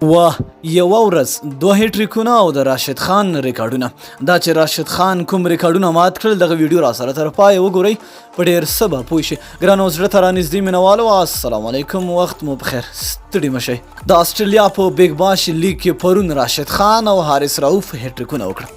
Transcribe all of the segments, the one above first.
واه یوه ورځ 2 هټریکونه او د راشد خان ریکارډونه. دا چې راشد خان کوم ریکارډونه مات کړل دغه ویډیو را سره تر پای وګورئ په ډېر څه به پوه شئ. ګرانو زړه ته رانږدې مینوالو السلام علیکم، وخت مو بخیر، ستړي مه شئ. د استرالیا په بیګ باش لیګ کې پرون راشد خان او حارث رؤف هټریکونه وکړه.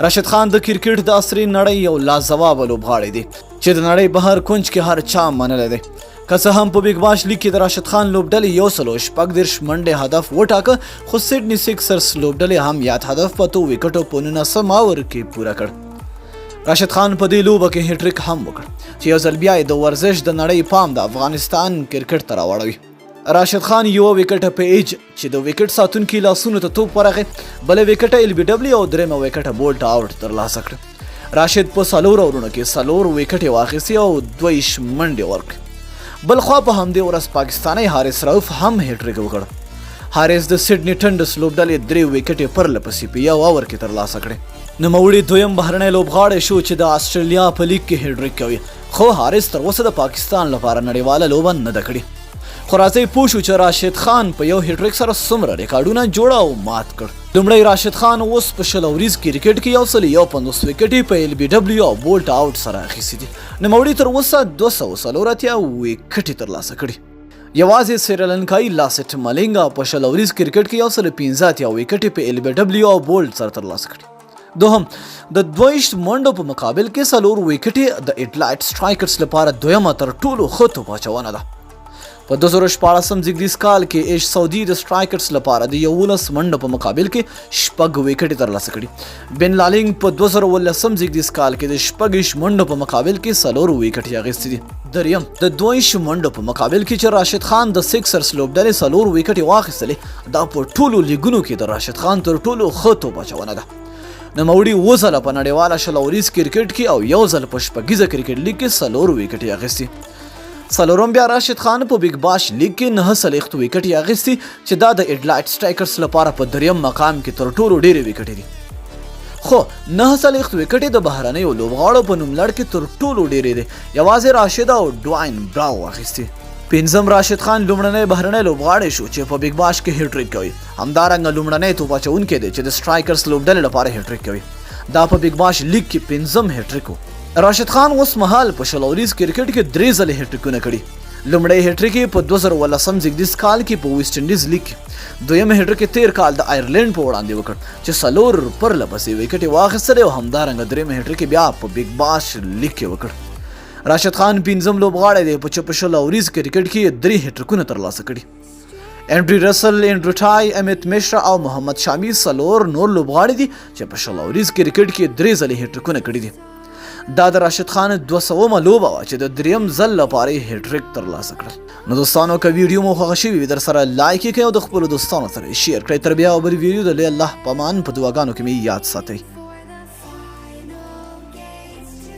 راشد خان د کرکټ د عصري نړۍ یو لاجواب لوبغاړی دی چې د نړۍ بهر کونج کې هر چا منلی دی. که څه هم په بیګ باش لیګ کې د راشد خان لوبډلې 136 منډې هدف وټاکه، خو سیډني سیکسرز لوبډلې هم یاد هدف په 2 وکټو په 19 اوور کې پوره کړ. راشد خان په دې لوبه کې هټریک هم وکړ چې یو ځل بیا د ورزش د نړۍ پام د افغانستان کرکټ ته راوړوي. راشد خان یو وکټ په ایج چې د وکټ ساتونکي لاسونو ته توپ ورغی، بل وکټ ال بي دبليو او درېمه وکټ بولټ آوټ ترلاسه کړ. راشد په 4 اورونو کې 4 وکټ واخیستي او 22 منډې ورکړې. بل خوا په همدې ورځ پاکستانی حارث رؤف هم هټریک وکړ. حارث د سیډني ټنډس لوبډلې 3 وکټې پرله پسې په یو اوور کې ترلاسه کړې. نوموړي دویم بهرنی لوبغاړی شو چې د استرالیا په لیګ کې هټریک کوي، خو حارث تر اوسه د پاکستان لپاره نړیواله لوبه نه ده کړې. خو راځئ پوه شو چې راشد خان په یو هټریک سره څومره ریکارډونه جوړه او مات کړ. لومړی راشد خان اوس په 100 اوریز کرکټ کې 151 وکټې په ال بي دبليو او بولټ آوټ سره اخیستې دي. نوموړي تر اوسه 240 وکټې ترلاسه کړي. یوازې سریلانکایي لاسټ ملینګا په 100 اوریز کرکټ کې 115 وکټې په ال بي دبليو او بولټ سره ترلاسه کړي. دوهم د 22 منډو په مقابل کې 4 وکټې د اډلایټ سټرایکرز لپاره دویمه تر ټولو ښه توپ اچونه ده. په 2014 زیږدیز کال کې ایش سعودي د سټرایکرز لپاره د 11 منډو په مقابل کې 6 وکټې ترلاسه کړي. بن لالینګ په 2019 زیږدیز کال کې د 6 منډو په مقابل کې 4 وکټې اخیستې دي. دریم د 22 منډو په مقابل کې چې راشد خان د سیکسرز لوبډلې 4 وکټې واخیستلې، دا په ټولو لیګونو کې د راشد خان تر ټولو ښه توپ اچونه ده. نوموړي 2 ځله په نړیواله 100 اوریز کرکټ کې او 1 ځل په شپږیزه کرکټ لیګ کې 4 وکټې اخیستې. څلورم بیا راشد خان په بیګ باش لیګ کې 9 وکټې اخیستې چې دا د اډلایټ سټرایکرز لپاره په دریم مقام کې تر ټولو ډېرې وکټې دي. خو 9 وکټې د بهرنیو لوبغاړو په نوملړ کې تر ټولو ډېرې دي، یوازې راشد او ډواین براو اخیستې. پنځم راشد خان لومړنی بهرنی لوبغاړی شو چې په بیګ باش کې هټریک کوي. همدارنګه لومړنی توپ اچوونکی دی چې د سټرایکرز لوبډلې لپاره هټریک کوي. دا په بیګ باش لیګ کې 5م هټریک و. راشد خان اوس مهال په 100 اوریز کرکټ کې 3 ځله هټریکونه کړي. لومړی هټریک په 2019 زیږدیز کال کې په ویسټ انډیز لیګ کې، دویم هټریک 13 کال د آیرلینډ په وړاندې وکړ چې 4 پرله پسې وکټې واخیستلې او همدارنګه دریم هټریک بیا په بیګ باش لیګ کې وکړ. راشد خان 5م لوبغاړی دی چې په 100 اوریز کرکټ کې 3 هټریکونه ترلاسه کړي. انډری رسل، انډرو ټای، امیت مشرا او محمد شامی 4 نور لوبغاړي دي چې په 100 اوریز کرکټ کې 3 ځله هټریکونه کړي دي. دا د راشد خان 200مه لوبه وه چې د 3م ځل لپاره یې هټریک ترلاسه کړل. نو دوستانو که ویډیو مو خوښه شوې وي در سره لایک یې کړئ او د خپلو دوستانو سره یې شیر کړئ. تر بیا او بل ویډیو د الله په امان په دعاګانو کې مې یاد ساتئ.